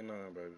none, baby.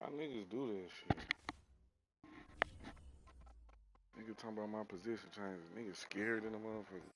Why niggas do that shit? Nigga talking about my position changes. Niggas scared in the motherfucker.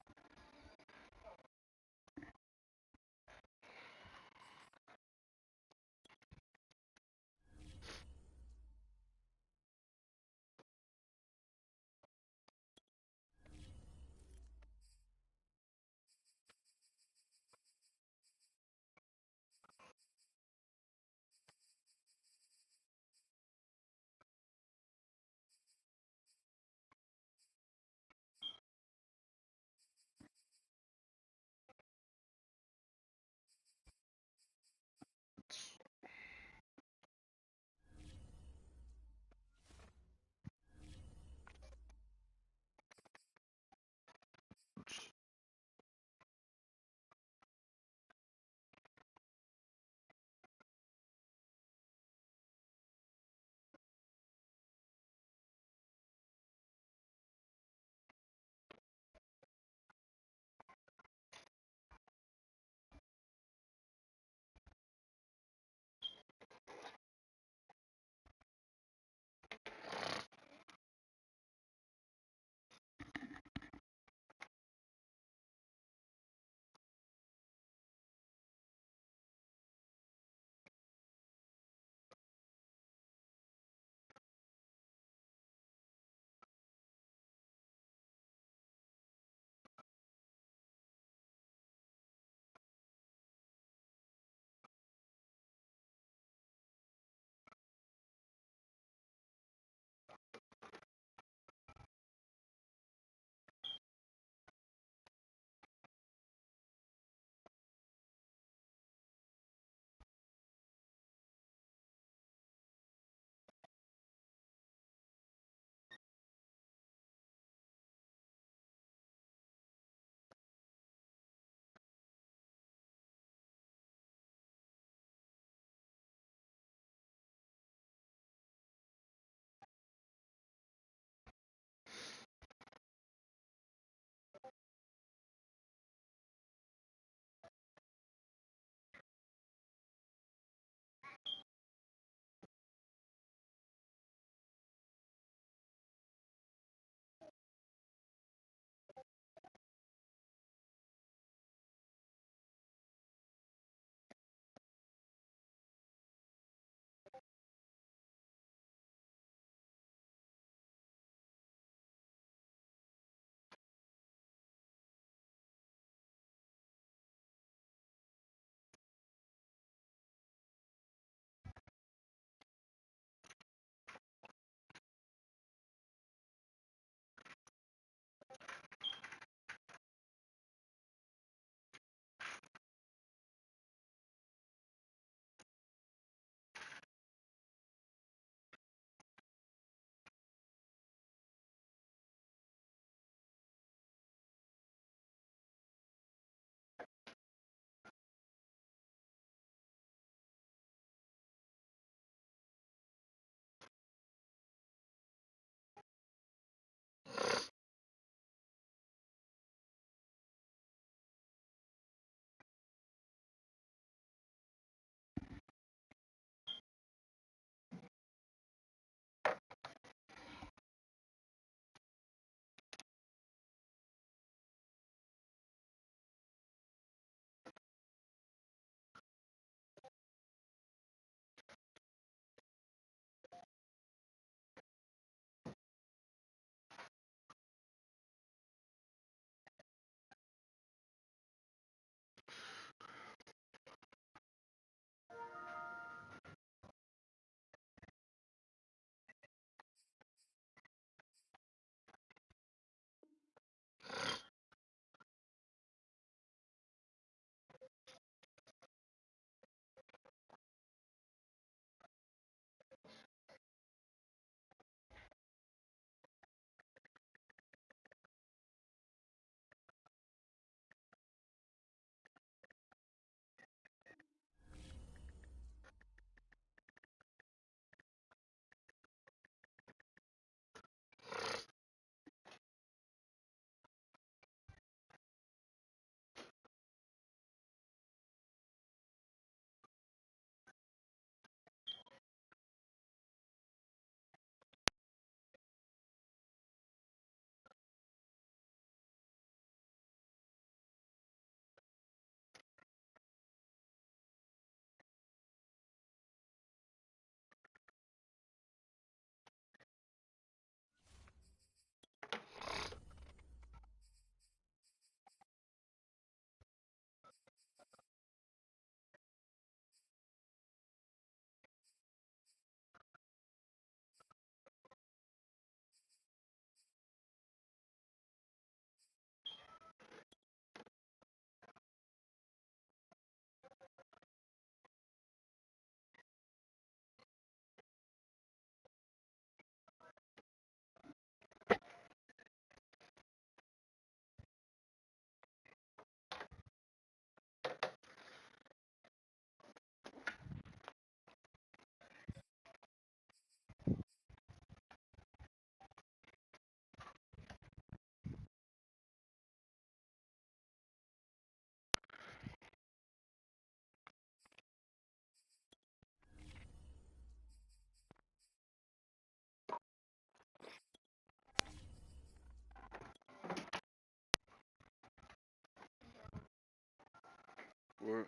What?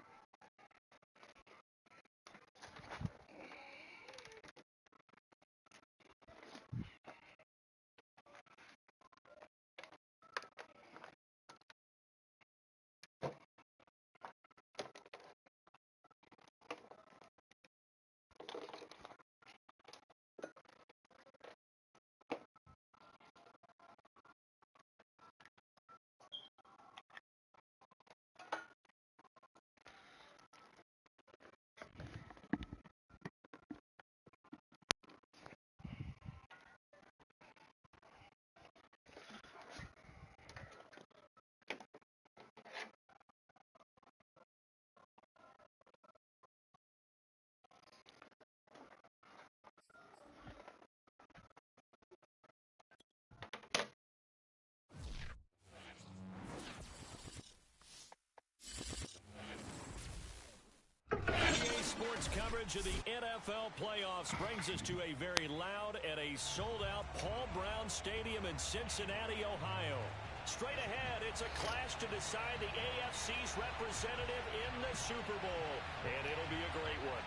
Sports coverage of the NFL playoffs brings us to a very loud and a sold-out Paul Brown Stadium in Cincinnati, Ohio. Straight ahead, it's a clash to decide the AFC's representative in the Super Bowl, and it'll be a great one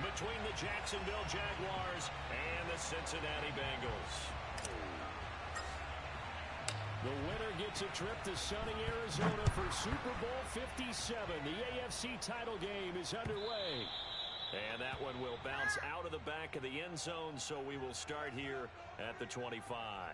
between the Jacksonville Jaguars and the Cincinnati Bengals. The winner gets a trip to sunny Arizona for Super Bowl 57. The AFC title game is underway. And that one will bounce out of the back of the end zone, so we will start here at the 25.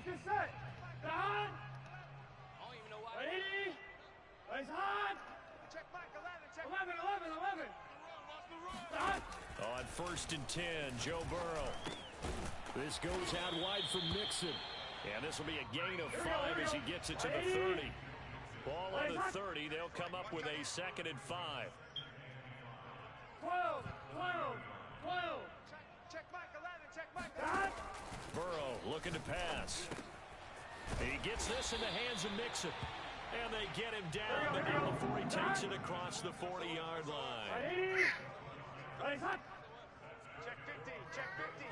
Get set. They're on. I don't even know why. Ready? Raise hard. Check back 11. 11. On 1st and 10, Joe Burrow. This goes out wide from Mixon. And this will be a gain of 5 as he gets it to the 30. Ball on the 30. They'll come up with a 2nd and 5. 12. Check back 11. Check back 11. Burrow looking to pass. He gets this in the hands of Mixon. And they get him down, but not before he takes it across the 40-yard line. Ready, hot. Check 50.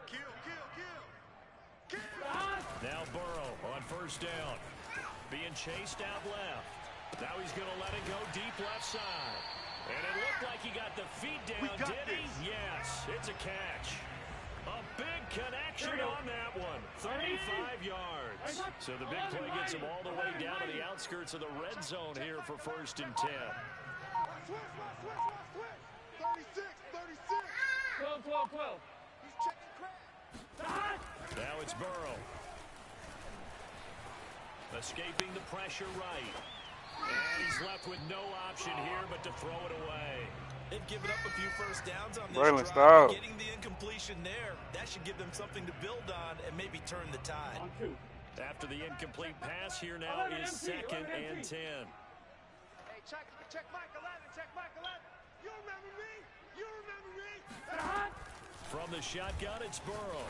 Kill. Now Burrow on 1st down. Being chased out left. Now he's going to let it go deep left side. And it looked like he got the feet down, did he? Yes, it's a catch. A big connection on that one. 35 yards. So the big play gets him all the way down to the outskirts of the red zone here for 1st and 10. Switch. 36. 12. He's checking crack. Now it's Burrow. Escaping the pressure right. And he's left with no option here but to throw it away. They've given up a few first downs on this Braylon, drive. stop. Getting the incompletion there, that should give them something to build on and maybe turn the tide. After the incomplete pass, here now is 2nd and 10. Hey, check Mike 11. You remember me? From the shotgun, it's Burrow.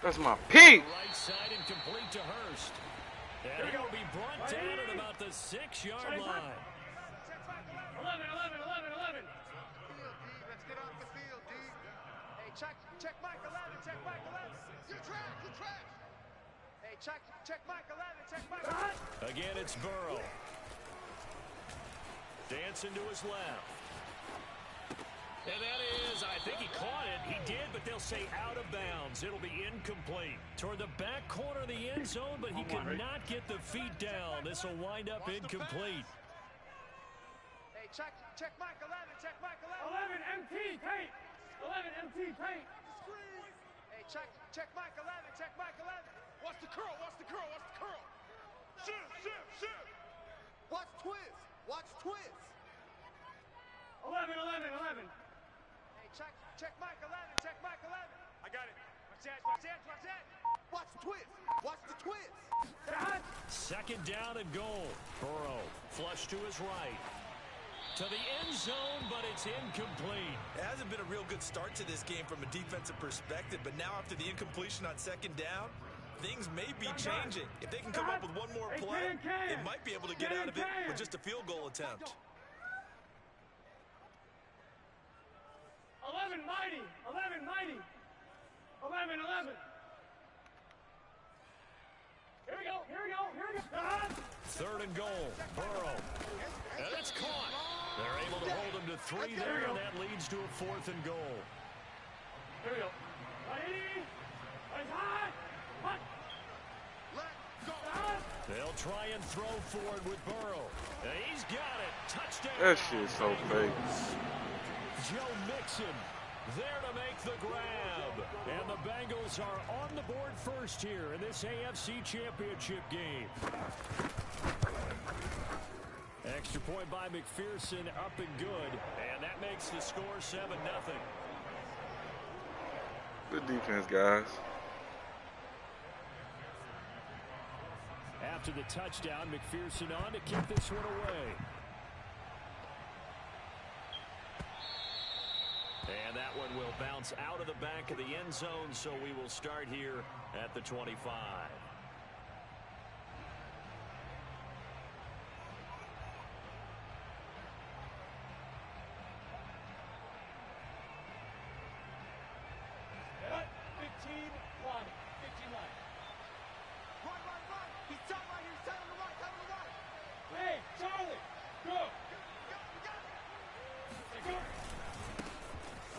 That's my pick. Right side incomplete to Hurst. And he'll be brought down at about the 6-yard line. 11. Let's get off the field, D. Hey, check Mike 11. You're trash. Hey, check Mike 11. Again, it's Burrow. Dancing to his left. And that is, I think he caught it. He did, but they'll say out of bounds. It'll be incomplete. Toward the back corner of the end zone, but he could not get the feet down. This will wind up incomplete. Hey, check Mike 11. 11 MT tape. 11 MT tape. Hey, check Mike 11. Watch the curl. Shoot. Watch twist. 11. Hey, check Mike 11. I got it. Watch that. Watch the twist. 2nd down and goal. Burrow flush to his right. To the end zone, but it's incomplete. It hasn't been a real good start to this game from a defensive perspective, but now after the incompletion on 2nd down, things may be changing. If they can come up with one more play, they might be able to get out of it with just a field goal attempt. 11 mighty. 11 mighty. 11. Here we go. Third and goal. Burrow. And it's caught. They're able to hold him to 3 there, and that leads to a 4th and goal. Here we go. Ready. Hot. They'll try and throw forward with Burrow. And he's got it. Touchdown. That shit's so fake. Joe Mixon there to make the grab. And the Bengals are on the board first here in this AFC Championship game. Extra point by McPherson, up and good. And that makes the score 7-0. Good defense, guys. After the touchdown, McPherson on to kick this one away. And that one will bounce out of the back of the end zone, so we will start here at the 25.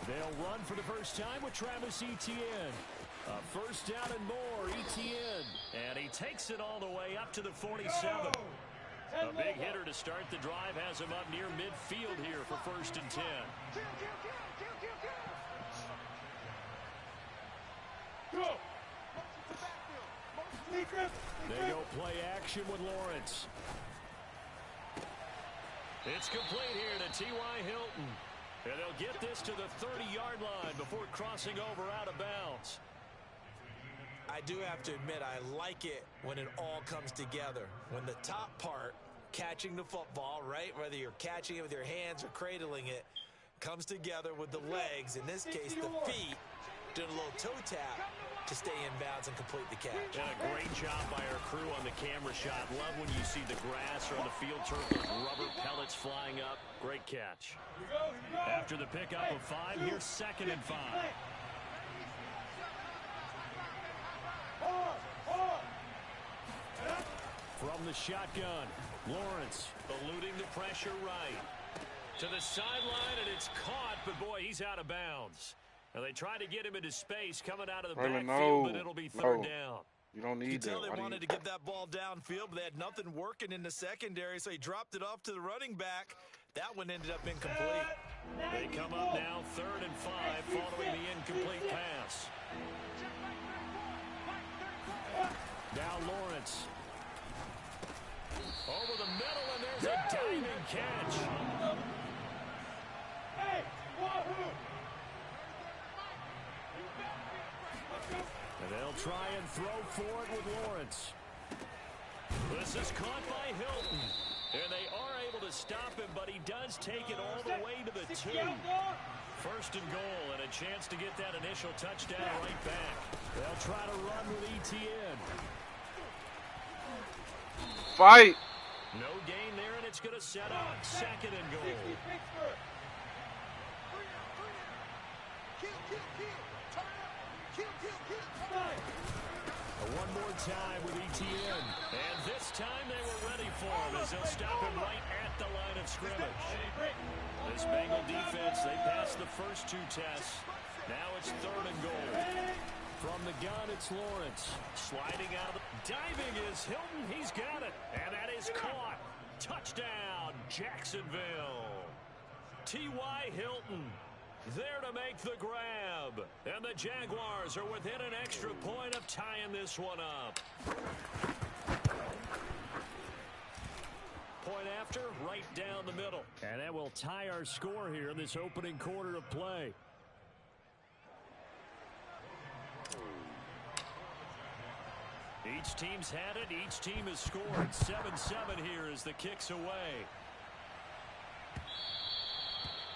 They'll run for the first time with Travis Etienne. First down and more, Etienne. And he takes it all the way up to the 47. A big hitter to start the drive has him up near midfield here for 1st and 10. They go play action with Lawrence. It's complete here to T.Y. Hilton. And they'll get this to the 30-yard line before crossing over out of bounds. I do have to admit, I like it when it all comes together. When the top part, catching the football, right, whether you're catching it with your hands or cradling it, comes together with the legs, in this case the feet, did a little toe tap to stay in bounds and complete the catch. And a great job by our crew on the camera shot. Love when you see the grass or the field turf with rubber pellets flying up. Great catch. After the pickup of 5, here's 2nd and 5. From the shotgun, Lawrence eluding the pressure right. To the sideline, and it's caught, but boy, he's out of bounds. And they try to get him into space coming out of the backfield, but it'll be 3rd down. You don't need that. You can tell they wanted to get that ball downfield, but they had nothing working in the secondary, so he dropped it off to the running back. That one ended up incomplete. They come up now 3rd and 5 following the incomplete pass. Now Lawrence. Over the middle, and there's a diving catch. And they'll try and throw for it with Lawrence. This is caught by Hilton. And they are able to stop him, but he does take it all the way to the 2. 1st and goal, and a chance to get that initial touchdown right back. They'll try to run with Etienne. Fight! No gain there, and it's going to set up 2nd and goal. One more time with Etienne. And this time they were ready for him as they'll stop him right at the line of scrimmage. This Bengal defense, they passed the first 2 tests. Now it's 3rd and goal. From the gun, it's Lawrence. Sliding out of the... Diving is Hilton. He's got it. And that is caught. Touchdown, Jacksonville. T.Y. Hilton there to make the grab. And the Jaguars are within an extra point of tying this one up. Point after, right down the middle. And that will tie our score here in this opening quarter of play. Each team's had it. Each team has scored. 7-7 here as the kick's away.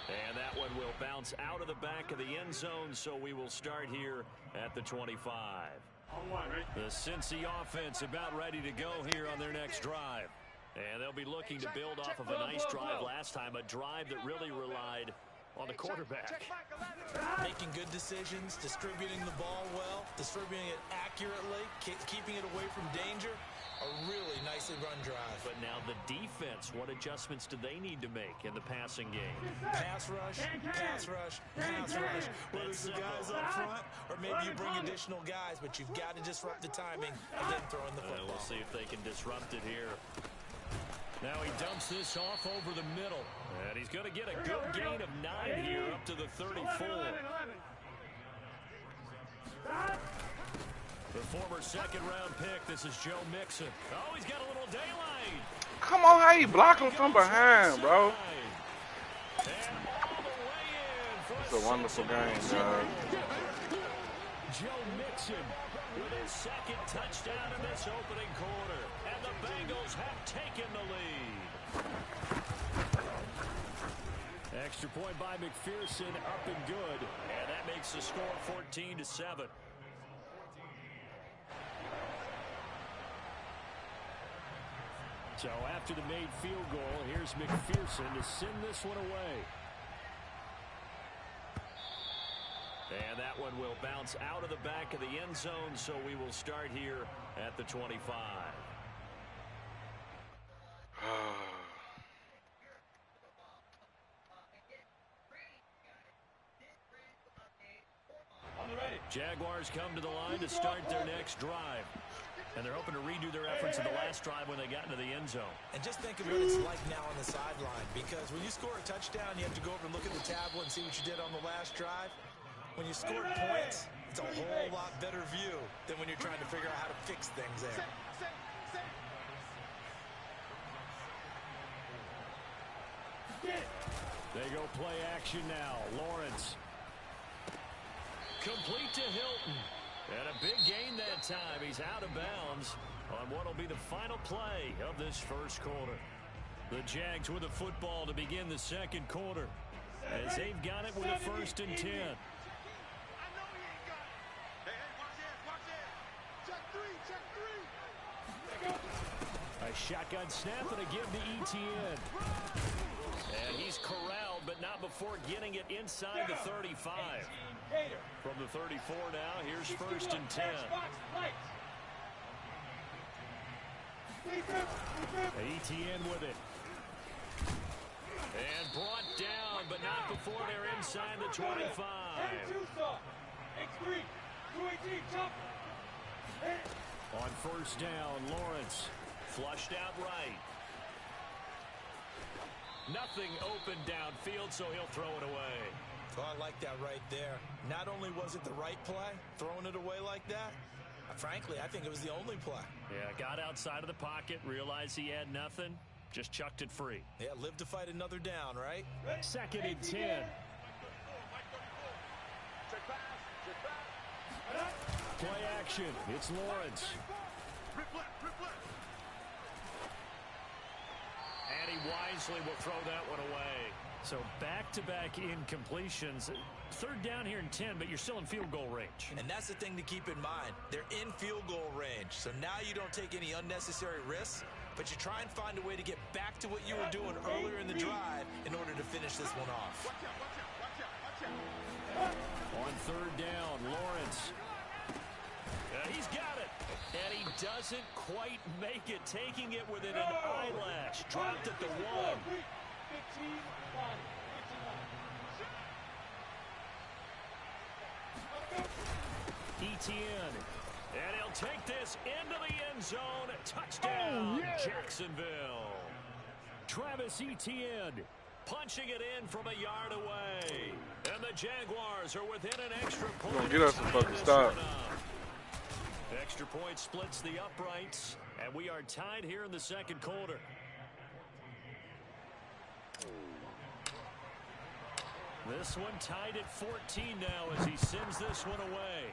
And that one will bounce out of the back of the end zone, so we will start here at the 25. The Cincy offense about ready to go here on their next drive. And they'll be looking to build off of a nice drive last time, a drive that really relied on the quarterback. Making good decisions, distributing the ball well, distributing it accurately, keeping it away from danger. A really nicely run drive. But now the defense, what adjustments do they need to make in the passing game? Pass rush, pass rush, pass rush. Whether it's the guys up front or maybe you bring additional guys, but you've got to disrupt the timing and then throw in the football. We'll see if they can disrupt it here. Now he dumps this off over the middle. And he's going to get a good gain of 9 here up to the 34. The former second-round pick, this is Joe Mixon. Oh, he's got a little daylight. Come on, how you block him from behind, bro? It's a wonderful game, guys. Joe Mixon with his second touchdown in this opening quarter. And the Bengals have taken the lead. Extra point by McPherson, up and good. And that makes the score 14-7. So after the made field goal, here's McPherson to send this one away. And that one will bounce out of the back of the end zone, so we will start here at the 25. Jaguars come to the line to start their next drive. And they're hoping to redo their efforts in the last drive when they got into the end zone. And just think of what it's like now on the sideline, because when you score a touchdown, you have to go over and look at the tablet and see what you did on the last drive. When you scored points, it's a whole lot better view than when you're trying to figure out how to fix things there. They go play action now. Lawrence. Complete to Hilton. And a big gain that time. He's out of bounds on what will be the final play of this first quarter. The Jags with the football to begin the second quarter, as they've got it with a 1st and 10. A shotgun snap and a give to Etienne. And he's corralled, but not before getting it inside the 35. From the 34 now, here's 1st and 10. Etienne with it. And brought down, but not before they're inside the 25. On 1st down, Lawrence flushed out right. Nothing open downfield, so he'll throw it away. Oh, I like that right there. Not only was it the right play, throwing it away like that, frankly, I think it was the only play. Yeah, got outside of the pocket, realized he had nothing, just chucked it free. Yeah, live to fight another down, right? 2nd and 10. Play action. It's Lawrence. And he wisely will throw that one away. So back-to-back incompletions. 3rd down here and 10, but you're still in field goal range. And that's the thing to keep in mind. They're in field goal range. So now you don't take any unnecessary risks, but you try and find a way to get back to what you were doing earlier in the drive in order to finish this one off. On 3rd down, Lawrence. He's got it. And he doesn't quite make it, taking it within an eyelash. Dropped at the 1. Etienne. And he'll take this into the end zone. Touchdown, Jacksonville. Travis Etienne punching it in from a yard away. And the Jaguars are within an extra point. Gonna get us some fucking stop. Extra point splits the uprights, and we are tied here in the second quarter. This one tied at 14 now as he sends this one away.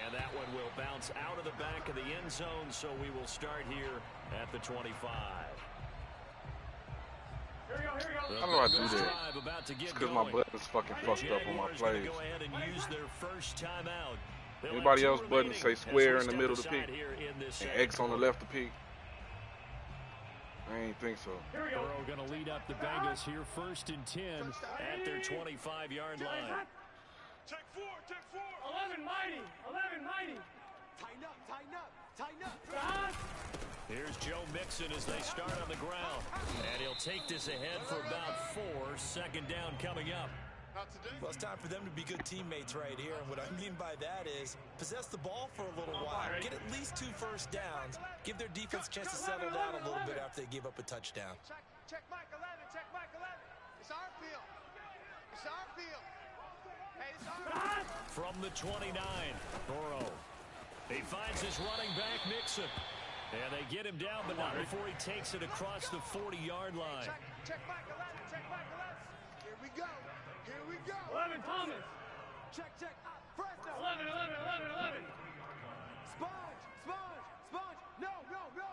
And that one will bounce out of the back of the end zone, so we will start here at the 25. How do I do that? It's because my button's fucking fucked up on my plays. Anybody else button say square in the middle to pick and X on the left to pick? I ain't think so. Burrow going to lead up the Bengals here, 1st and 10 at their 25-yard line. Check 4, check 4. 11 mighty, 11 mighty. Tighten up, tighten up, tighten up. Here's Joe Mixon as they start on the ground. And he'll take this ahead for about 4. 2nd down coming up. Well, it's time for them to be good teammates right here. And what I mean by that is possess the ball for a little while. Get at least 2 first downs. Give their defense a chance to settle down a little bit after they give up a touchdown. Check Mike 11, check Mike 11. It's our field. It's our field. Hey, it's our field. From the 29, Burrow. He finds his running back, Mixon. And they get him down, but not before he takes it across the 40-yard line. Check Mike 11, check Mike 11. Here we go. Here we go. 11 Thomas. Check, check. Fresh 11, 11, 11, 11. Sponge, sponge, sponge. No, no, no.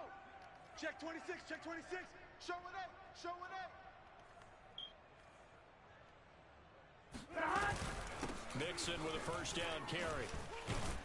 Check 26, check 26. Show it up, show it up. Mixon with a 1st down carry.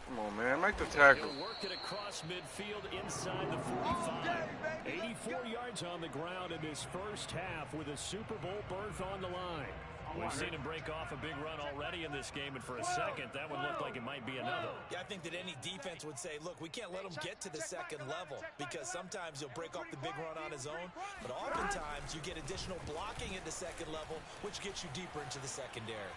Come on, man. Make the tackle. He'll work it across midfield inside the 45. 84 yards on the ground in this 1st half with a Super Bowl berth on the line. We've seen him break off a big run already in this game, and for a second, that would look like it might be another. Yeah, I think that any defense would say, look, we can't let him get to the 2nd level because sometimes he'll break off the big run on his own, but oftentimes you get additional blocking at the 2nd level, which gets you deeper into the secondary.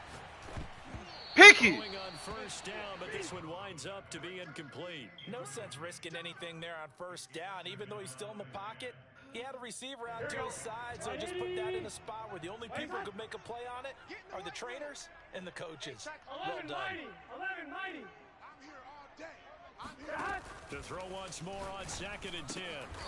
Picky! Going on 1st down, but this one winds up to be incomplete. No sense risking anything there on 1st down, even though he's still in the pocket. He had a receiver out to his side, so just put that in a spot where the only people who could make a play on it are the trainers and the coaches. Well done. 11 mighty. I'm here all day. I'm here. To throw once more on 2nd and 10.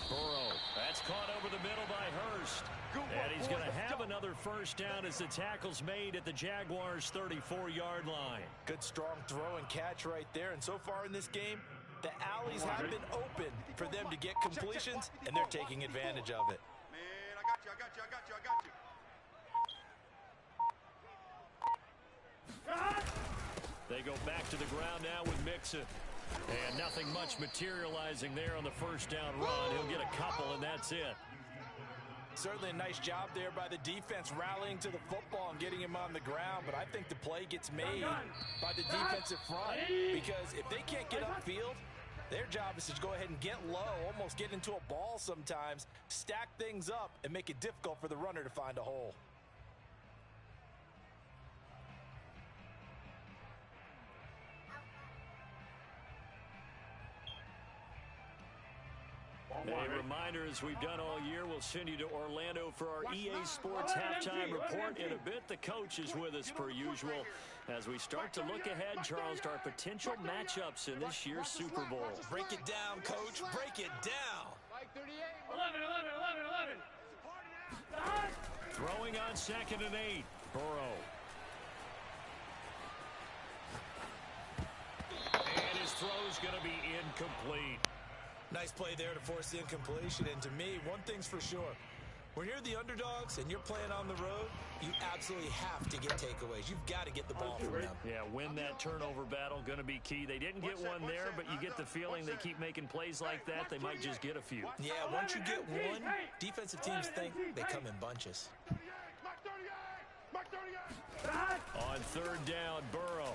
Burrow. That's caught over the middle by Hurst. And he's going to have another 1st down as the tackle's made at the Jaguars' 34-yard line. Good strong throw and catch right there. And so far in this game, the alleys have been open for them to get completions, and they're taking advantage of it. Man, I got you, I got you, I got you, I got you. They go back to the ground now with Mixon. And nothing much materializing there on the 1st down run. He'll get a couple, and that's it. Certainly a nice job there by the defense rallying to the football and getting him on the ground, but I think the play gets made by the defensive front because if they can't get upfield, their job is to go ahead and get low, almost get into a ball sometimes, stack things up, and make it difficult for the runner to find a hole. A reminder, as we've done all year, we'll send you to Orlando for our EA Sports halftime report. In a bit, the coach is with us per usual as we start to look ahead, Charles, to our potential matchups in this year's Super Bowl. Break it down, coach. Break it down. 11, 11, 11, 11. Throwing on 2nd and 8. Burrow. And his throw's going to be incomplete. Nice play there to force the incompletion. And to me, one thing's for sure. When you're the underdogs and you're playing on the road, you absolutely have to get takeaways. You've got to get the ball from them. Yeah, win that turnover battle, going to be key. They didn't get one there, but you get the feeling they keep making plays like that, they might just get a few. Yeah, once you get one, defensive teams think they come in bunches. On 3rd down, Burrow.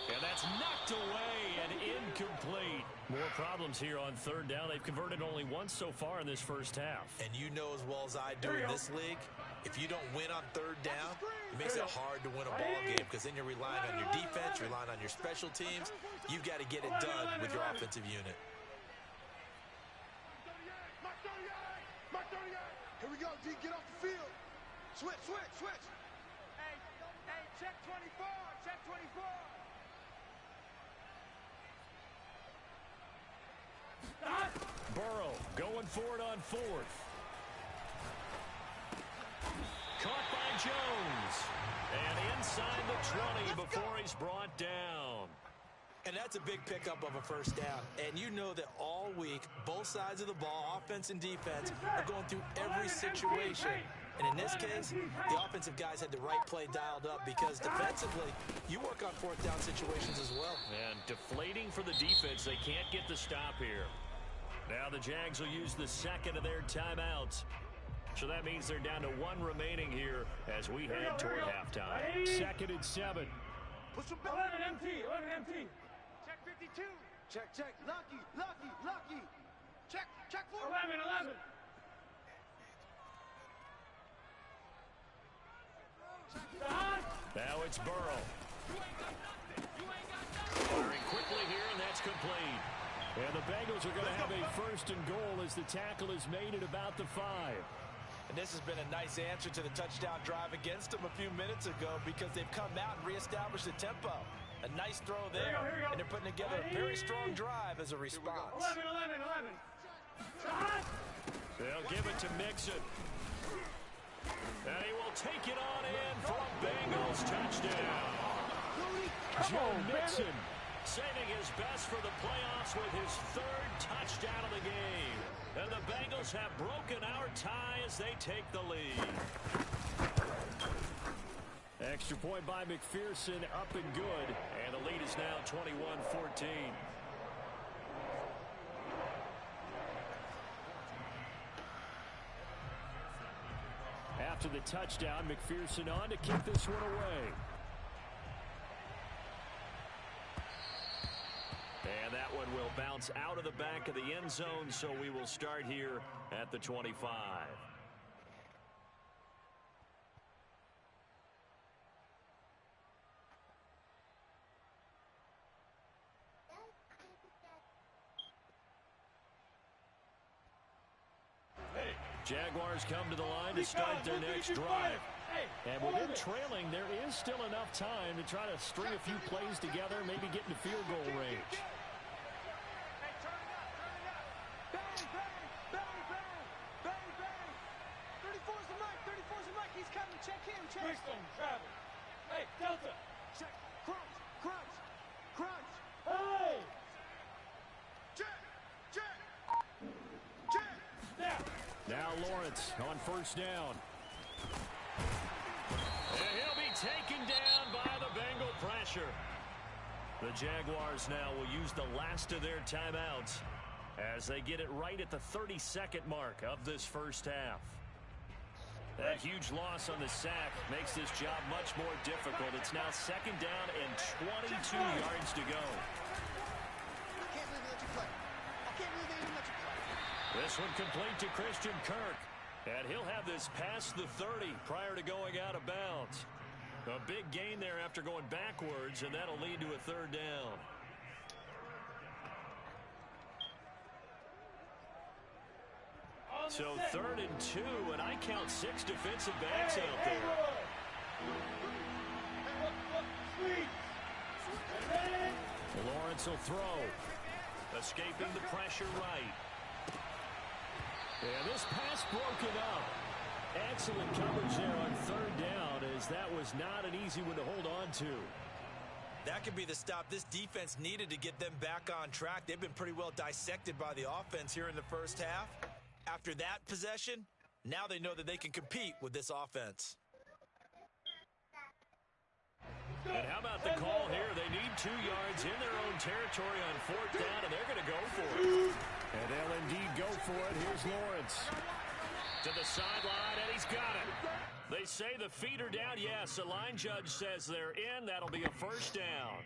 And that's knocked away and incomplete. More problems here on 3rd down. They've converted only once so far in this 1st half. And you know as well as I do in this league, if you don't win on 3rd down, it makes it hard to win a ball game because then you're relying on your defense, relying on your special teams. You've got to get it done with your offensive unit. Here we go, D, get off the field. Switch, switch, switch. Hey, check 24, check 24. Burrow going for it on 4th. Caught by Jones. And inside the 20 before he's brought down. And that's a big pickup of a first down. And you know that all week, both sides of the ball, offense and defense, are going through every situation. And in this case, the offensive guys had the right play dialed up because defensively, you work on fourth down situations as well. And deflating for the defense. They can't get the stop here. Now the Jags will use the second of their timeouts. So that means they're down to 1 remaining here as we head toward halftime. 2nd and 7. Push them back. 11 MT, 11 MT. Check 52. Check. Lucky. Check 4. 11. Now it's Burrow. Firing quickly here, and that's complete. And the Bengals are going to have a 1st and goal as the tackle is made at about the 5. And this has been a nice answer to the touchdown drive against them a few minutes ago because they've come out and reestablished the tempo. A nice throw there, and they're putting together a very strong drive as a response. 11. They'll give it to Mixon. And he will take it on in for a Bengals touchdown. Joe Mixon saving his best for the playoffs with his 3rd touchdown of the game. And the Bengals have broken our tie as they take the lead. Extra point by McPherson, up and good. And the lead is now 21-14. After the touchdown, McPherson on to kick this one away. And that one will bounce out of the back of the end zone, so we will start here at the 25. Jaguars come to the line to start their next drive. And with them trailing, there is still enough time to try to string a few plays together, maybe get into field goal range. Hey, turn it up. Bang. 34's the mic. He's coming. Check him. Brixton, travel. Hey, Delta. Check. Crunch. Hey. Check. Now Lawrence on 1st down. And he'll be taken down by the Bengal pressure. The Jaguars now will use the last of their timeouts as they get it right at the 32nd mark of this first half. That huge loss on the sack makes this job much more difficult. It's now 2nd down and 22 yards to go. This one complete to Christian Kirk. And he'll have this past the 30 prior to going out of bounds. A big gain there after going backwards, and that'll lead to a 3rd down. So 3rd and 2, and I count 6 defensive backs out there. Lawrence will throw. Escaping the pressure right. And this pass broken up. Excellent coverage there on 3rd down, as that was not an easy one to hold on to. That could be the stop this defense needed to get them back on track. They've been pretty well dissected by the offense here in the first half. After that possession, now they know that they can compete with this offense. And how about the call here? They need 2 yards in their own territory on 4th down, and they're going to go for it. And they'll indeed go for it. Here's Lawrence. To the sideline, and he's got it. They say the feet are down. Yes, the line judge says they're in. That'll be a 1st down.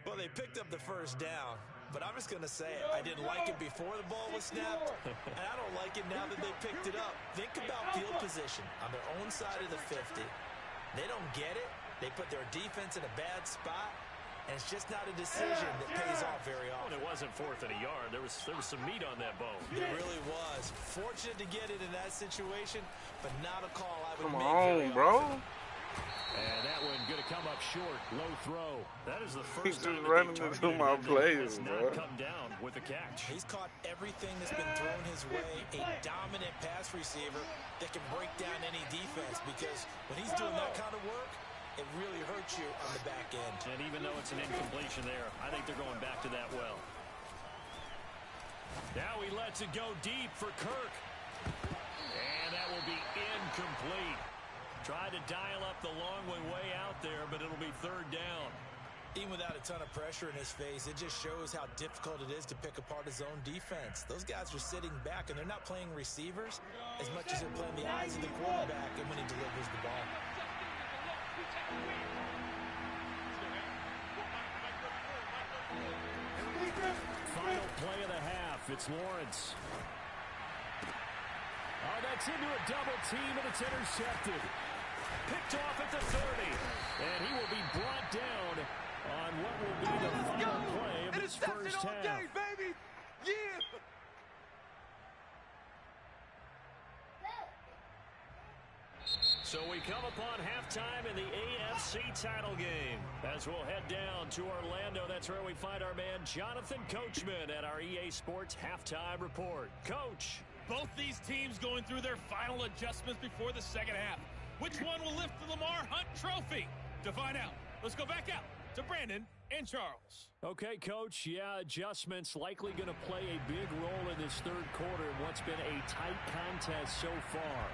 Well, they picked up the 1st down, but I'm just going to say it. I didn't like it before the ball was snapped, and I don't like it now that they picked it up. Think about field position on their own side of the 50. They don't get it. They put their defense in a bad spot, and it's just not a decision that pays off very often. Well, it wasn't 4th and a yard. There was some meat on that bone. It really was. Fortunate to get it in that situation, but not a call I would Come make on, bro. And that one going to come up short. Low throw. That is the first He's just time running into my players, bro. Come down with a catch. He's caught everything that's been thrown his way. A dominant pass receiver that can break down any defense, because when he's doing that kind of work, it really hurts you on the back end. And even though it's an incompletion there, I think they're going back to that well. Now he lets it go deep for Kirk. And that will be incomplete. Tried to dial up the long way out there, but it'll be third down. Even without a ton of pressure in his face, it just shows how difficult it is to pick apart his own defense. Those guys are sitting back, and they're not playing receivers as much as they're playing the eyes of the quarterback and when he delivers the ball. Final play of the half. It's Lawrence. Oh, that's into a double team, and it's intercepted. Picked off at the 30. And he will be brought down on what will be the final play of this first half. Day, baby. Yeah. So we come upon halftime in the AFC title game. As we'll head down to Orlando, that's where we find our man Jonathan Coachman at our EA Sports Halftime Report. Coach. Both these teams going through their final adjustments before the second half. Which one will lift the Lamar Hunt Trophy? To find out, let's go back out to Brandon and Charles. Okay, Coach. Yeah, adjustments likely going to play a big role in this third quarter in what's been a tight contest so far.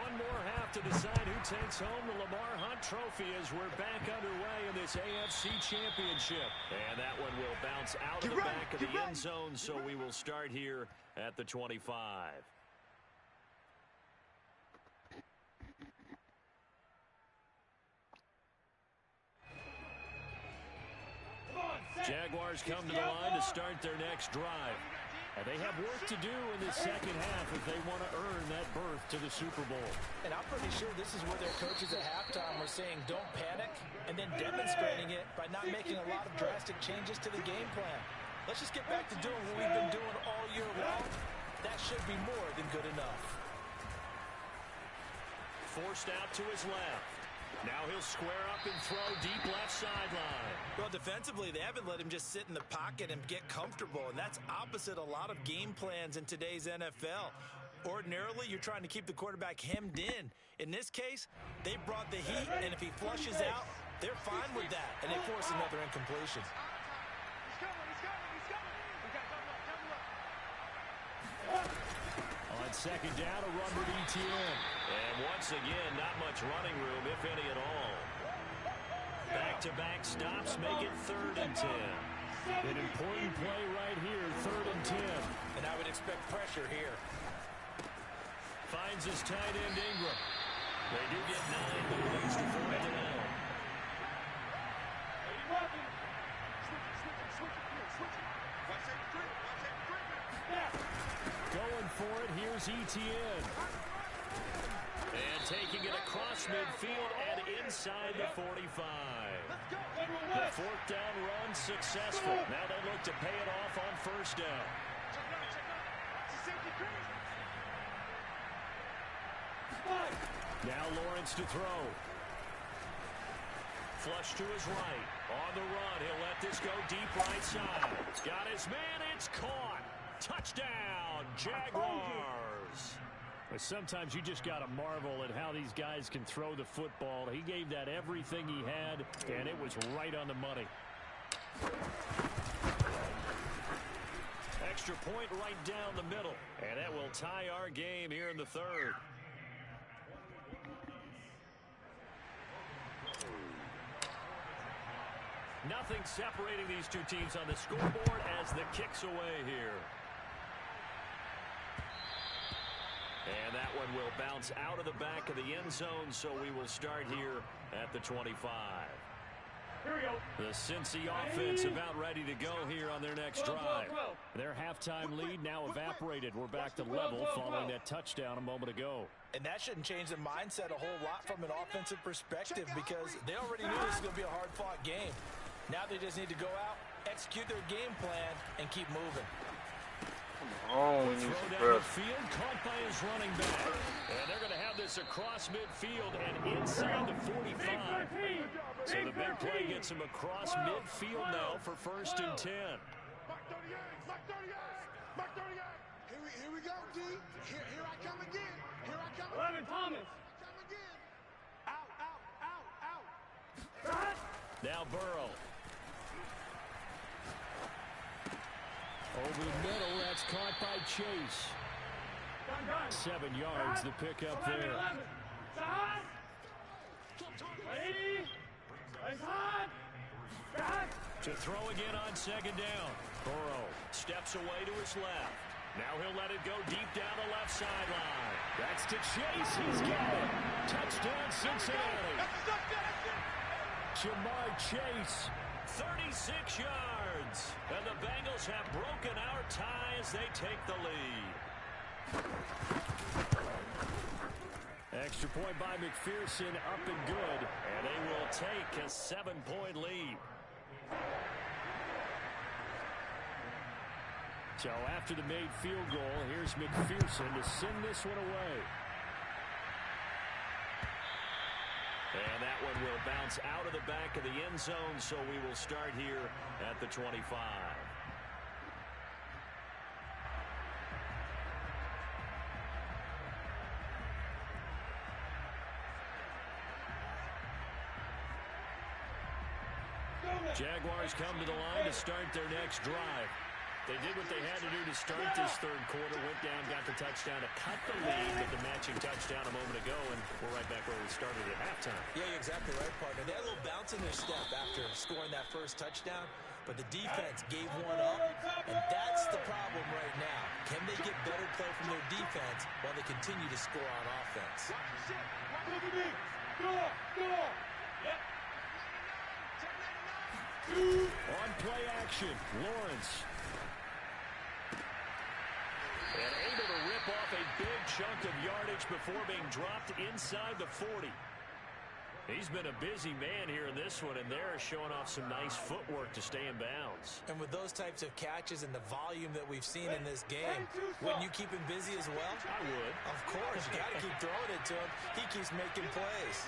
One more half to decide who takes home the Lamar Hunt Trophy as we're back underway in this AFC Championship. And that one will bounce out of the back of the end zone, so we will start here at the 25. Jaguars come to the line to start their next drive. And they have work to do in the second half if they want to earn that berth to the Super Bowl. And I'm pretty sure this is where their coaches at halftime were saying don't panic, and then demonstrating it by not making a lot of drastic changes to the game plan. Let's just get back to doing what we've been doing all year long. That should be more than good enough. Forced out to his left. Now he'll square up and throw deep left sideline. Well, defensively, they haven't let him just sit in the pocket and get comfortable, and that's opposite a lot of game plans in today's NFL. Ordinarily, you're trying to keep the quarterback hemmed in. In this case, they brought the heat, and if he flushes out, they're fine with that, and they force another incompletion. On second down, a run with ETN. And once again, not much running room, if any at all. Back-to-back stops make it 3rd and 10. An important play right here, 3rd and 10. And I would expect pressure here. Finds his tight end, Ingram. They do get 9, but it leads to 4th down. Going for it, here's ETN. And taking it across midfield and inside the 45. The 4th down run successful. Now they look to pay it off on 1st down. Now Lawrence to throw. Flush to his right. On the run, he'll let this go deep right side. Got his man, it's caught. Touchdown, Jaguars. But sometimes you just got to marvel at how these guys can throw the football. He gave that everything he had, and it was right on the money. Extra point right down the middle, and that will tie our game here in the 3rd. Nothing separating these two teams on the scoreboard as the kick's away here. And that one will bounce out of the back of the end zone, so we will start here at the 25. Here we go. The Cincy offense about ready to go here on their next drive. Their halftime lead now evaporated. We're back to level following that touchdown a moment ago. And that shouldn't change the mindset a whole lot from an offensive perspective because they already knew this was going to be a hard-fought game. Now they just need to go out, execute their game plan, and keep moving. Oh, we need Throw some down pressure. the field, caught by his running back. And they're going to have this across midfield and inside the 45. So the big play gets him across midfield now for 1st and 10. Here we go, D. Here I come again. Here I come again. 11 Thomas. Come again. Out, out, out, out. Now Burrow. Over the middle, that's caught by Chase. 7 yards, the pickup there. To throw again on second down. Burrow steps away to his left. Now he'll let it go deep down the left sideline. That's to Chase. He's got it. Touchdown, Cincinnati. Jamar Chase, 36 yards. And the Bengals have broken our tie as they take the lead. Extra point by McPherson, up and good. And they will take a 7-point lead. So after the made field goal, here's McPherson to send this one away. And that one will bounce out of the back of the end zone, so we will start here at the 25. Jaguars come to the line to start their next drive. They did what they had to do to start this third quarter, went down, got the touchdown to cut the lead with the matching touchdown a moment ago, and we're right back where we started at halftime. Yeah, you're exactly right, partner. They had a little bounce in their step after scoring that first touchdown, but the defense gave one up, and that's the problem right now. Can they get better play from their defense while they continue to score on offense? On play action, Lawrence. And able to rip off a big chunk of yardage before being dropped inside the 40. He's been a busy man here in this one, and they're showing off some nice footwork to stay in bounds. And with those types of catches and the volume that we've seen in this game, wouldn't you keep him busy as well? I would. Of course, you got to keep throwing it to him. He keeps making plays.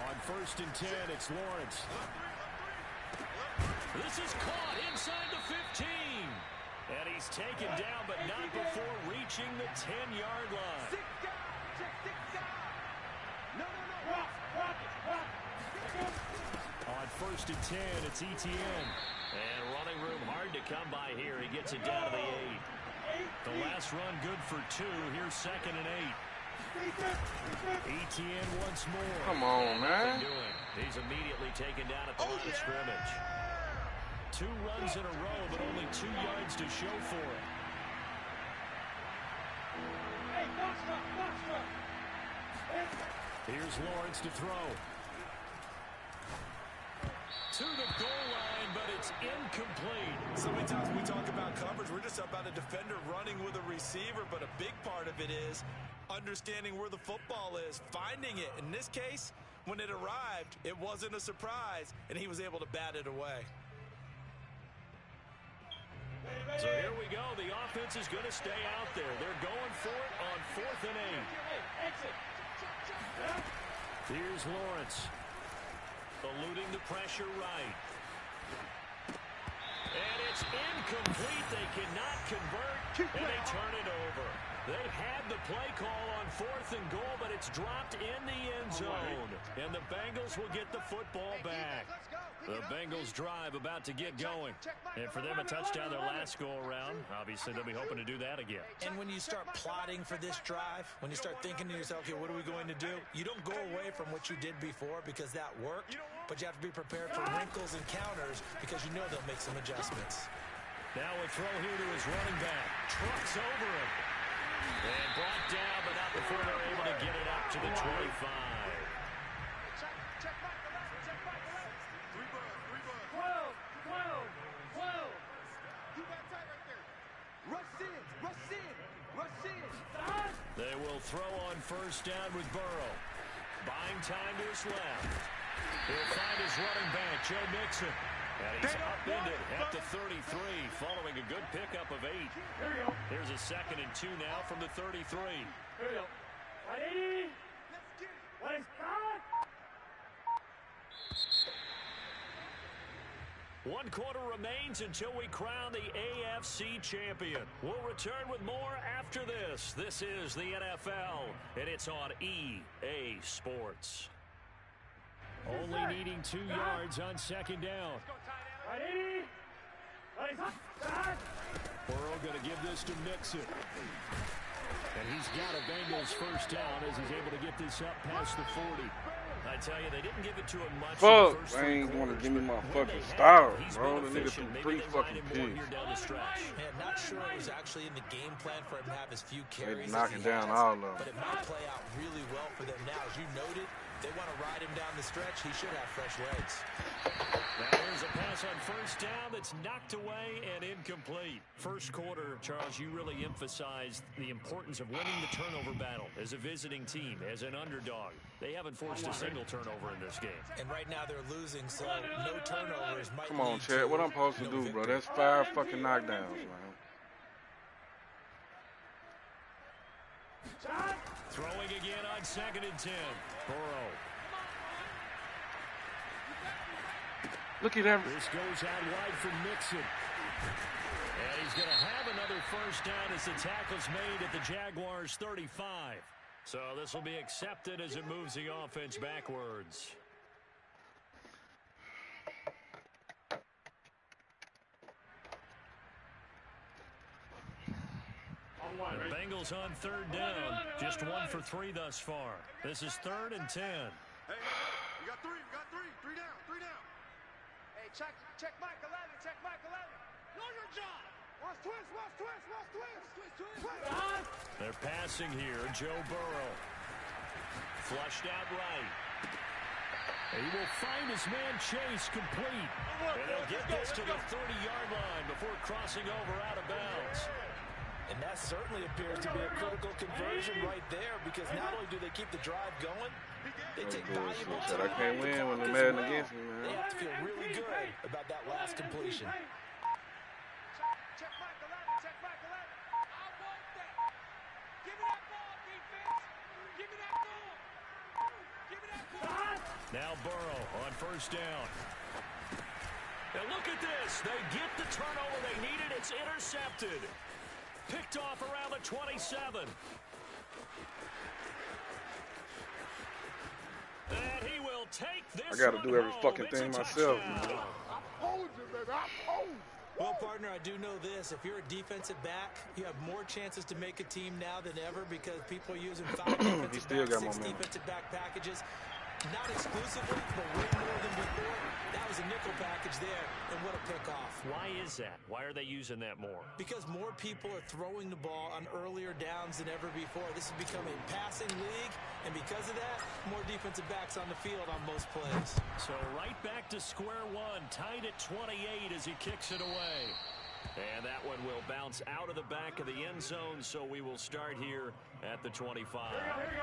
On 1st and 10, it's Lawrence. This is caught inside the 15. And he's taken down, but not before reaching the 10-yard line. On 1st and 10, it's ETN. And running room hard to come by here. He gets it down to the 8. The last run good for 2. Here's 2nd and 8. ETN once more. Come on, man. He's immediately taken down at the line of scrimmage. 2 runs in a row, but only 2 yards to show for it. Here's Lawrence to throw. To the goal line, but it's incomplete. So many times when we talk about coverage, we're just about a defender running with a receiver, but a big part of it is understanding where the football is, finding it. In this case, when it arrived, it wasn't a surprise, and he was able to bat it away. So here we go. The offense is going to stay out there. They're going for it on 4th and 8. Here's Lawrence. Eluding the pressure right. And it's incomplete. They cannot convert, and they turn it over. They had the play call on 4th and goal, but it's dropped in the end zone. And the Bengals will get the football back. The Bengals drive about to get going. And for them, a touchdown their last go-around. Obviously, they'll be hoping to do that again. And when you start plotting for this drive, when you start thinking to yourself, okay, what are we going to do? You don't go away from what you did before because that worked, but you have to be prepared for wrinkles and counters because you know they'll make some adjustments. Now a throw here to his running back. Trucks over him. And brought down, but not before they're able to get it up to the 25. They will throw on 1st down with Burrow. Buying time to his left. He'll find his running back, Joe Mixon. And he's upended at the 33, following a good pickup of 8. Here's a 2nd and 2 now from the 33. 1 quarter remains until we crown the AFC champion. We'll return with more after this. This is the NFL, and it's on EA Sports. Only needing 2 yards on 2nd down. Burrow going to give this to Mixon. And he's got a Bengals first down as he's able to get this up past the 40. I tell you, they didn't give it to him much. Fuck, I ain't want to give me my fucking style, bro. The nigga threw 3 fucking picks. Yeah, not sure it was actually in the game plan for him to have as few carries. Knocking down all of them. But it might play out really well for them now. As you noted, they want to ride him down the stretch. He should have fresh legs. Now there's a pass on first down that's knocked away and incomplete. First quarter, Charles, you really emphasized the importance of winning the turnover battle as a visiting team, as an underdog. They haven't forced a single turnover in this game. And right now they're losing, so no turnovers might Come on, Chad. What I'm supposed to do, bro? That's 5 fucking knockdowns, man. Throwing again on 2nd and 10. Burrow. Look at that. This goes out wide for Mixon. And he's going to have another first down as the tackle's made at the Jaguars' 35. So this will be accepted as it moves the offense backwards. The Bengals on 3rd down. Just 1 for 3 thus far. This is 3rd and 10. Hey, you got 3. You got 3. 3 down. 3 down. Hey, check Mike 11. Check Mike 11. Know your job. Watch twist. Watch twist. Watch twist. Twist. They're passing here. Joe Burrow. Flushed out right. He will find his man Chase complete. And he'll get this to the 30-yard line before crossing over out of bounds. And that certainly appears to be a critical conversion right there, because not only do they keep the drive going, they take valuable time. I can't win when they're Madden against me, man. They have to feel really good about that last completion. Check Mike 11. Check Mike 11. I want that. Give me that ball, defense. Give me that ball. Give me that ball. Now Burrow on first down. And look at this. They get the turnover they needed. It's intercepted. Picked off around the 27. And he will take this. I got to do every fucking thing myself, man. Well, partner, I do know this. If you're a defensive back, you have more chances to make a team now than ever, because people are using 5 defensive back, 6 defensive back packages. Not exclusively, but way more than before. That was a nickel package there, and what a pickoff. Why is that? Why are they using that more? Because more people are throwing the ball on earlier downs than ever before. This has become a passing league, and because of that, more defensive backs on the field on most plays. So right back to square one, tied at 28 as he kicks it away. And that one will bounce out of the back of the end zone, so we will start here at the 25.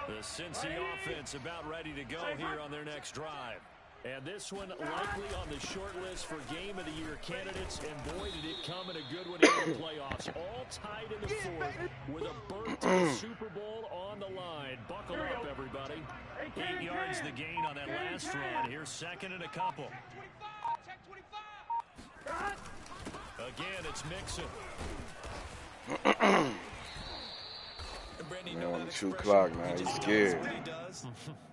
The Cincy offense about ready to go here on their next drive. And this one likely on the short list for Game of the Year candidates, and boy, did it come in a good one in the playoffs. All tied in the 4th with a berth to the Super Bowl on the line. Buckle up, everybody. 8 yards the gain on that last run. Here's 2nd and a couple. Check 25. Again, it's Mixon. Brandy, Man, on the 2 o'clock, man. He's scared. What he does.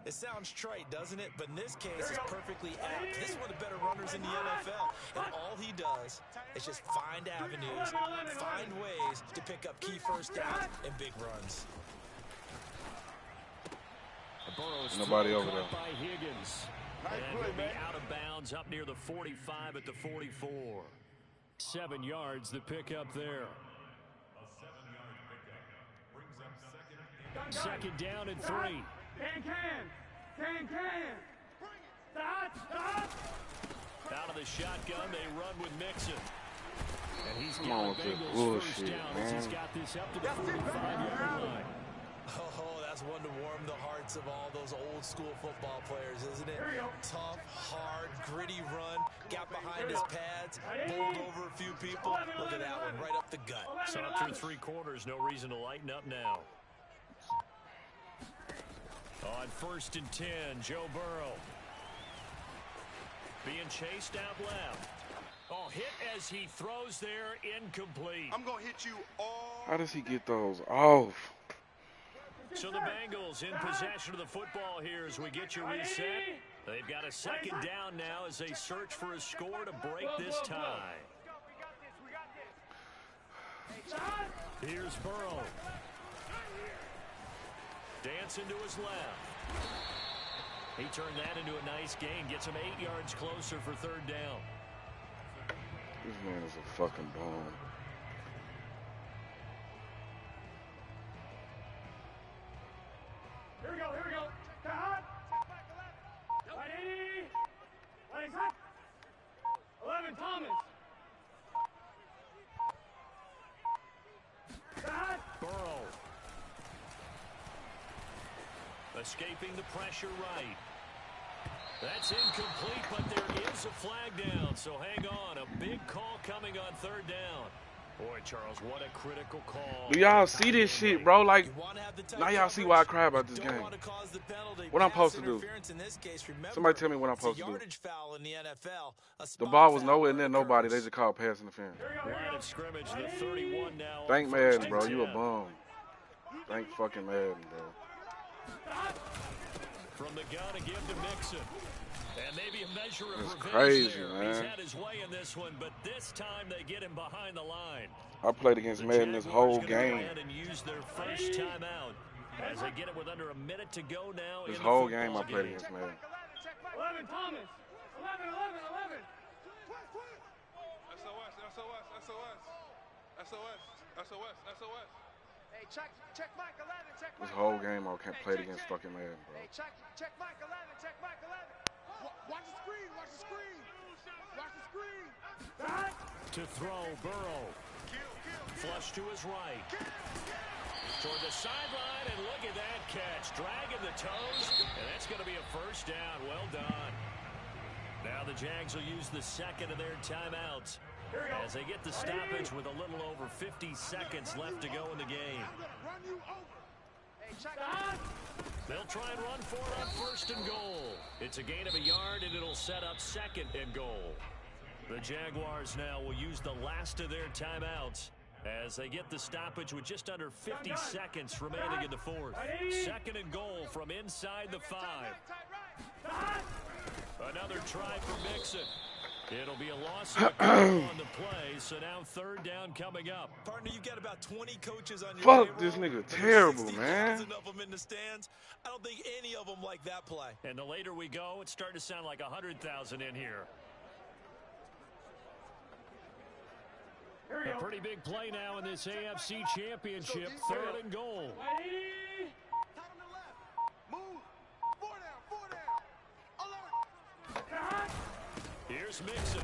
It sounds trite, doesn't it? But in this case, it's perfectly apt. This is one of the better runners in the NFL. And all he does is just find avenues, find ways to pick up key first downs and big runs. Nobody over there. By Higgins. And he'll be out of bounds up near the 45 at the 44. 7 yards, the pickup there. 2nd down and 3. Can. Stop. Out of the shotgun, they run with Mixon. And he's Come on with this bullshit, man. He's got this up to the 45-yard line. Oh, that's one to warm the hearts of all those old school football players, isn't it? Tough, hard, gritty run, got behind his pads, bowled over a few people. Look at that one, right up the gut. So through 3 quarters, no reason to lighten up now. On 1st and 10, Joe Burrow. Being chased out left. Oh, hit as he throws there, incomplete. I'm going to hit you all. How does he get those off? So the Bengals in possession of the football here as we get you reset. They've got a second down now as they search for a score to break this tie. Here's Burrow. Dancing to his left. He turned that into a nice gain. Gets him 8 yards closer for third down. This man is a fucking bomb. Here we go, here we go. Cut. Ready. Ready, cut. 11, Thomas. Cut. Burrow. Escaping the pressure right. That's incomplete, but there is a flag down, so hang on. A big call coming on third down. Boy, Charles, what a critical call. Do y'all see this shit, bro? Like, now y'all see why I cry about this game. What I'm supposed to do? Somebody tell me what I'm supposed to do. The ball was nowhere near nobody. They just called pass interference. Line of scrimmage, the 31 now. Thank Madden, bro. You a bum. Thank fucking Madden, bro. From the gun to give to Mixon. And maybe a measure of That's revenge crazy, there. man. He's had his way in this one, but this time they get him behind the line. I played against Madden this whole game. And use their first timeout as they get it with under a minute to go now. This whole game I played against Madden. 11, Thomas. 11, 11, 11. SOS. Hey, check Mike 11. Check This Mike whole 11. game I played against fucking Madden, bro. Hey, check Mike 11. Check Mike 11. Watch the screen. Watch the screen. Watch the screen. To throw, Burrow. Flush to his right. Toward the sideline, and look at that catch. Dragging the toes, and that's going to be a first down. Well done. Now the Jags will use the second of their timeouts as they get the stoppage with a little over 50 seconds left to go in the game. Hey, check. They'll try and run for it on first and goal. It's a gain of a yard, and it'll set up second and goal. The Jaguars now will use the last of their timeouts as they get the stoppage with just under 50 seconds remaining in the fourth. Second and goal from inside the 5. Another try for Mixon. It'll be a loss of on the play, so now third down coming up. Partner, you've got about 20 coaches on your Fuck payroll, this nigga but there's terrible, 60,000 man. of them in the stands. I don't think any of them like that play. And the later we go, it's starting to sound like 100,000 in here. A pretty big play now in this AFC Championship. Third and goal. Ready. Tight on the left. Move. 4 down. Alert. Here's Mixon.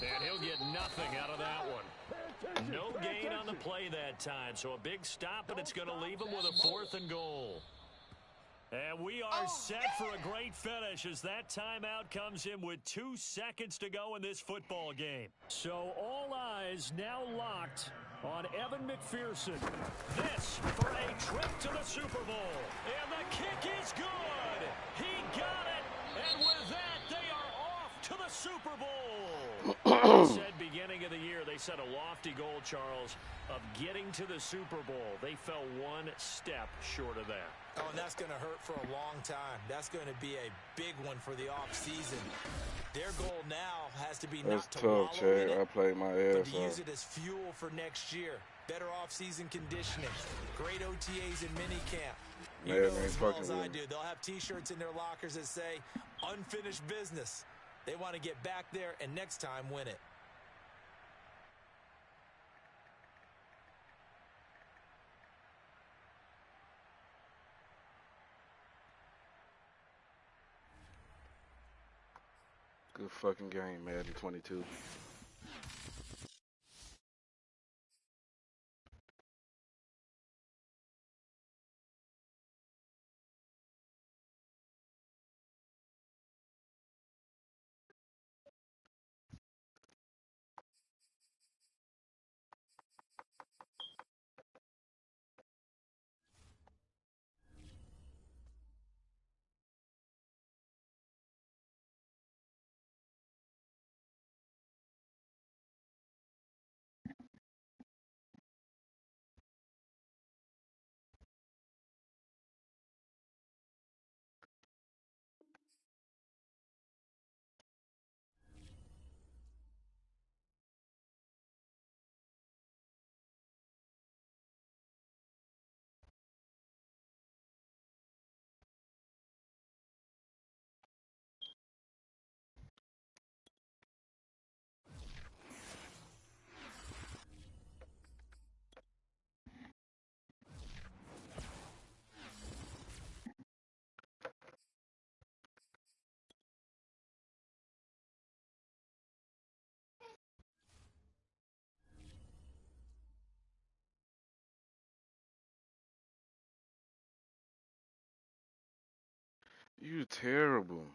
And he'll get nothing out of that one. No gain on the play that time. So a big stop, and it's going to leave him with a 4th and goal. And we are set for a great finish as that timeout comes in with 2 seconds to go in this football game. So all eyes now locked on Evan McPherson. This for a trip to the Super Bowl. And the kick is good. He got it. And with that, they are off to the Super Bowl. Said beginning of the year, they set a lofty goal, Charles, of getting to the Super Bowl. They fell 1 step short of that. Oh, and that's going to hurt for a long time. That's going to be a big one for the offseason. Their goal now has to be That's not to wallow tough, in Chad. I it, played my but ass to use off. it as fuel for next year. Better offseason conditioning, great OTAs and minicamp. You Man, know ain't as well fucking as I with me. do, they'll have T-shirts in their lockers that say, unfinished business. They want to get back there and next time win it. Good fucking game, Madden 22. You terrible.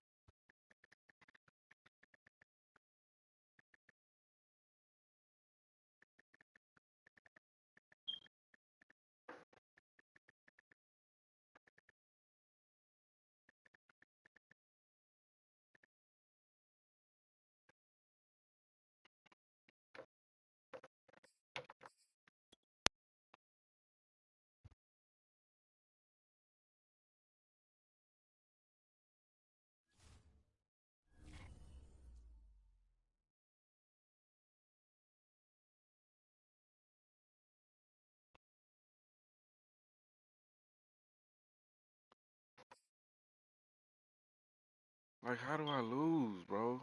Like, how do I lose, bro?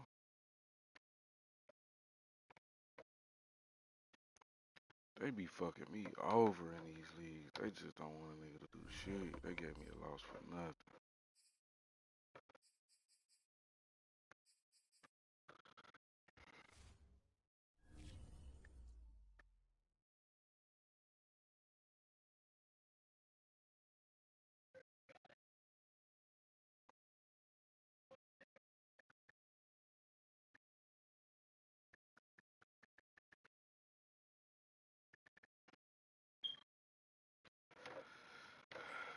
They be fucking me over in these leagues. They just don't want a nigga to do shit. They gave me a loss for nothing.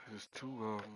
There's two of them.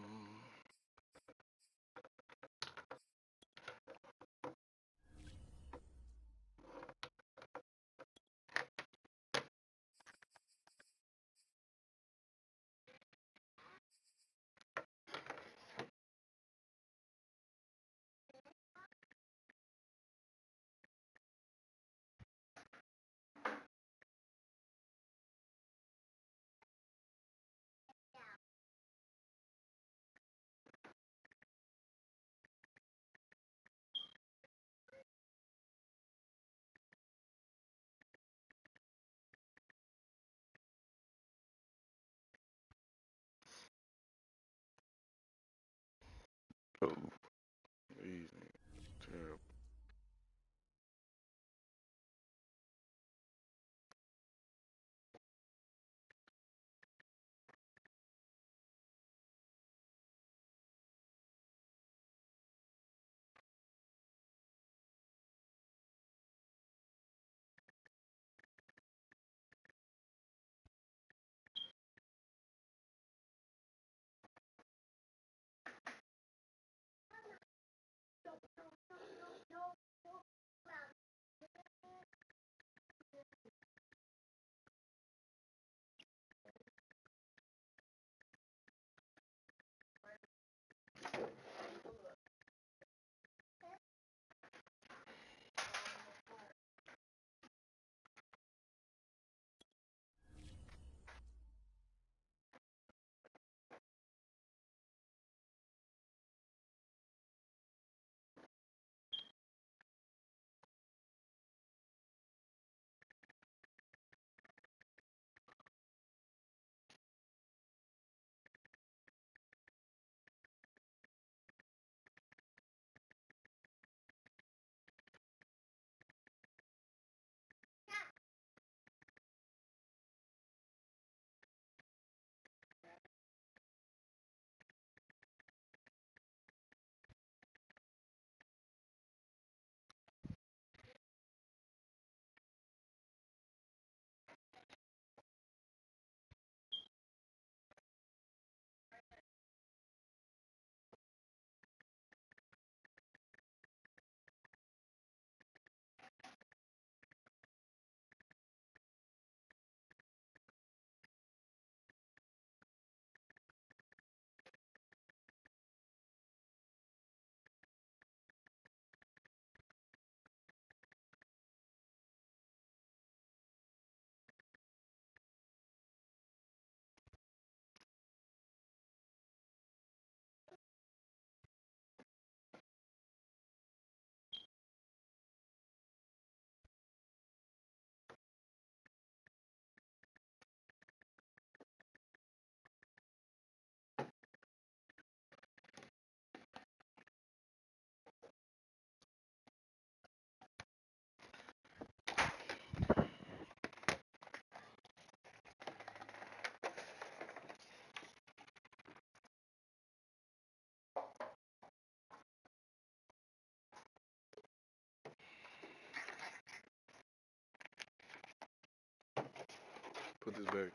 Oh, these niggas terrible. put this back.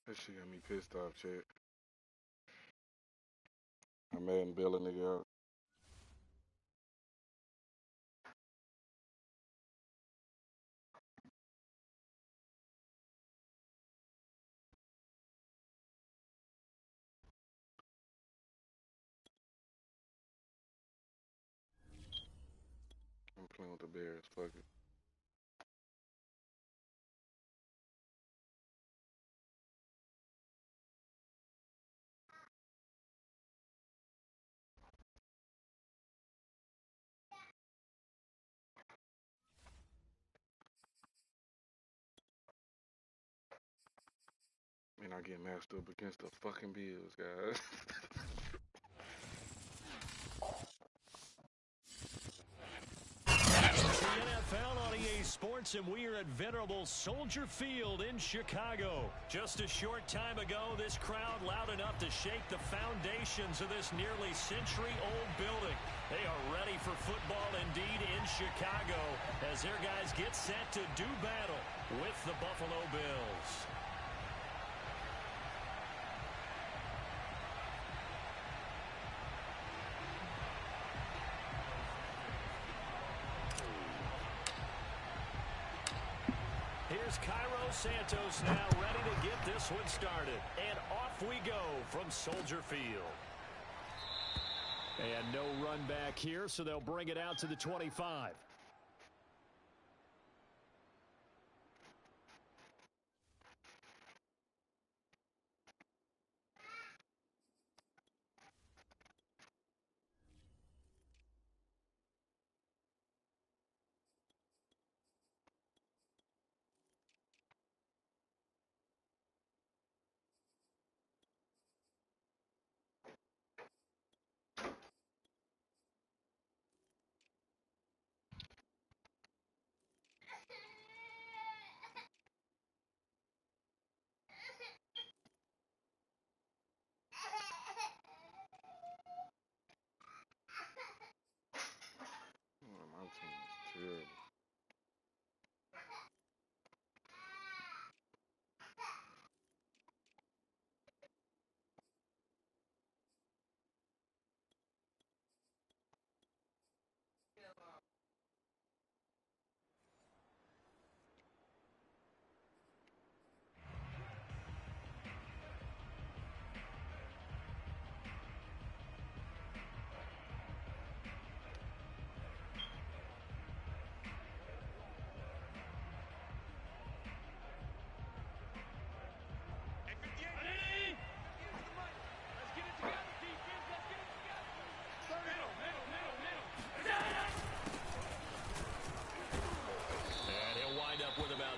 That shit got me pissed off, chat. I'm mad and bail a nigga out. I'm playing with the Bears. Fuck it. And I get matched up against the fucking Bills, guys. The NFL on EA Sports, and we are at venerable Soldier Field in Chicago. Just a short time ago, this crowd loud enough to shake the foundations of this nearly century-old building. They are ready for football indeed in Chicago as their guys get set to do battle with the Buffalo Bills. Here's Cairo Santos now ready to get this one started. And off we go from Soldier Field. And no run back here, so they'll bring it out to the 25. Oh, my team is terrible.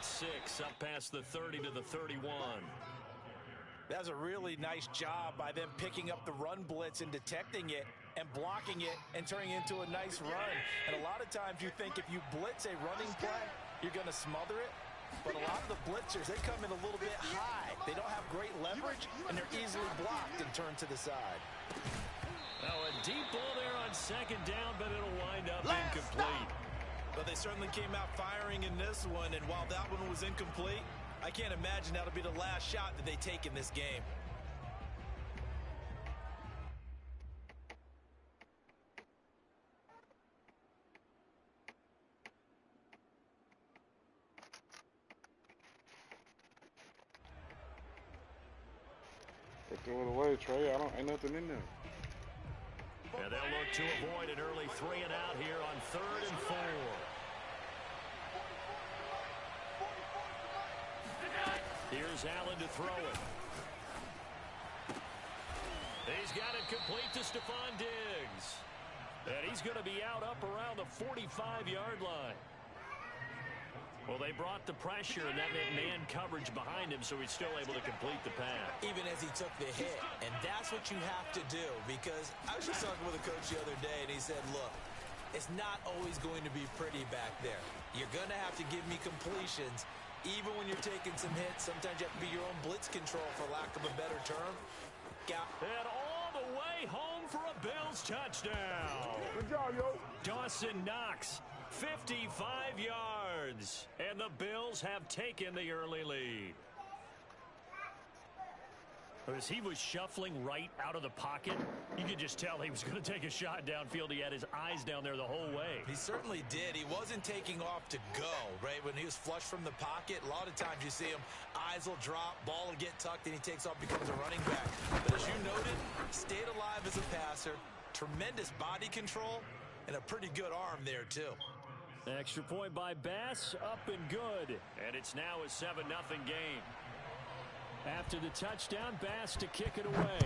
Six up past the 30 to the 31. That's a really nice job by them picking up the run blitz and detecting it and blocking it and turning it into a nice run. And a lot of times you think if you blitz a running play, you're going to smother it. But a lot of the blitzers, they come in a little bit high. They don't have great leverage, and they're easily blocked and turned to the side. Now a deep ball there on second down, but it'll wind up incomplete. But they certainly came out firing in this one, and while that one was incomplete, I can't imagine that'll be the last shot that they take in this game. Throw it away, Trey. Ain't nothing in there. And they'll look to avoid an early 3 and out here on 3rd and 4. Here's Allen to throw it. He's got it complete to Stephon Diggs. And he's going to be out up around the 45-yard line. Well, they brought the pressure, and that meant man coverage behind him, so he's still able to complete the pass. Even as he took the hit. And that's what you have to do, because I was just talking with a coach the other day, and he said, look, it's not always going to be pretty back there. You're going to have to give me completions. Even when you're taking some hits, sometimes you have to be your own blitz control, for lack of a better term. And all the way home for a Bills touchdown. Good job, yo. Dawson Knox, 55 yards. And the Bills have taken the early lead. As he was shuffling right out of the pocket, you could just tell he was going to take a shot downfield. He had his eyes down there the whole way. He certainly did. He wasn't taking off to go, right? When he was flush from the pocket, a lot of times you see him, eyes will drop, ball will get tucked, and he takes off, becomes a running back. But as you noted, stayed alive as a passer, tremendous body control, and a pretty good arm there, too. Extra point by Bass, up and good. And it's now a 7-0 game. After the touchdown, Bass to kick it away.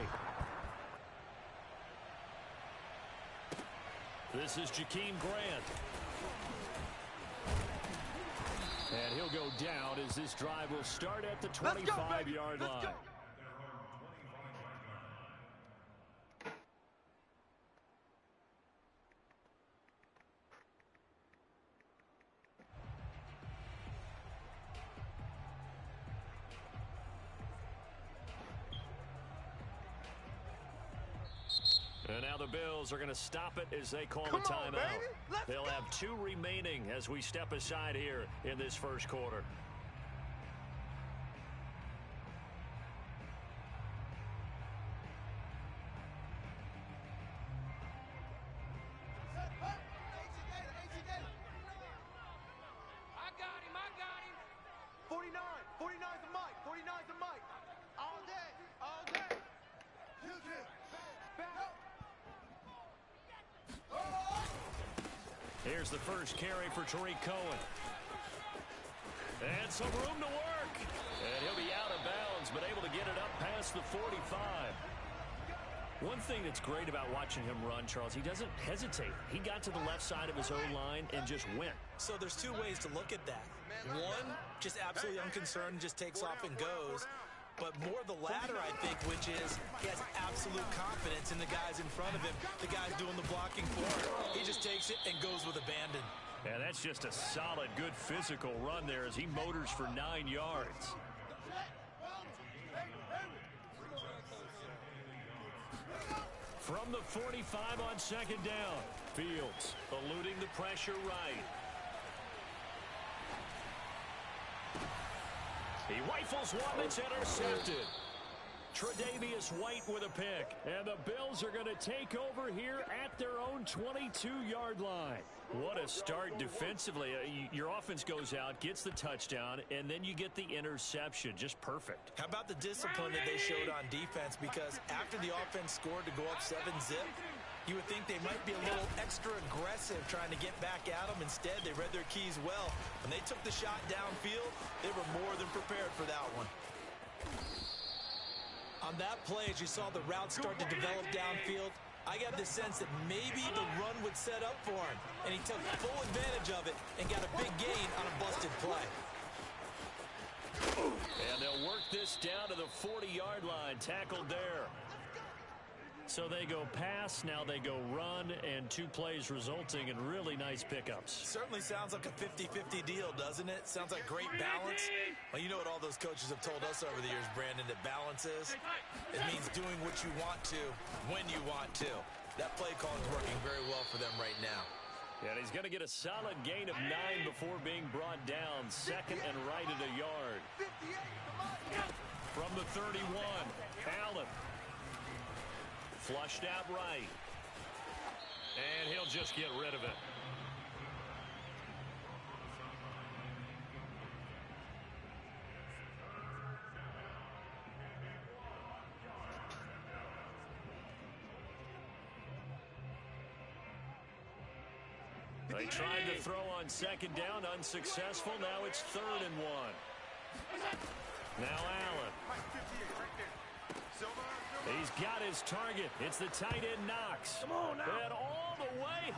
This is Jakeem Grant. And he'll go down as this drive will start at the 25-yard line. And now the Bills are going to stop it as they call the timeout. They'll have 2 remaining as we step aside here in this first quarter. I got him. 49. 49's the mic. 49's the mic. All day. All day. Here's the first carry for Tariq Cohen. And some room to work. And he'll be out of bounds, but able to get it up past the 45. One thing that's great about watching him run, Charles, he doesn't hesitate. He got to the left side of his own line and just went. So there's 2 ways to look at that. One, just absolutely unconcerned, just takes off and goes. But more the latter, I think, which is he has absolute confidence in the guys in front of him, the guys doing the blocking for him. He just takes it and goes with abandon. And that's just a solid, good physical run there as he motors for 9 yards. From the 45 on second down, Fields eluding the pressure right. He rifles one that's intercepted. Tre'Davious White with a pick. And the Bills are going to take over here at their own 22-yard line. What a start defensively. Your offense goes out, gets the touchdown, and then you get the interception. Just perfect. How about the discipline that they showed on defense? Because after the offense scored to go up 7-zip, you would think they might be a little extra aggressive trying to get back at them. Instead, they read their keys well. When they took the shot downfield, they were more than prepared for that one. On that play, as you saw the route start to develop downfield, I got the sense that maybe the run would set up for him, and he took full advantage of it and got a big gain on a busted play. And they'll work this down to the 40-yard line, tackled there. So they go pass, now they go run, and 2 plays resulting in really nice pickups. Certainly sounds like a 50-50 deal, doesn't it? Sounds like great balance. Well, you know what all those coaches have told us over the years, Brandon, that balance is? It means doing what you want to when you want to. That play call is working very well for them right now. And he's going to get a solid gain of 9 before being brought down. Second and right at a yard. From the 31, Allen. Flushed out right. And he'll just get rid of it. They tried to throw on second down, unsuccessful. Now it's 3rd and 1. Now Allen. He's got his target. It's the tight end Knox. Come on now. And all the way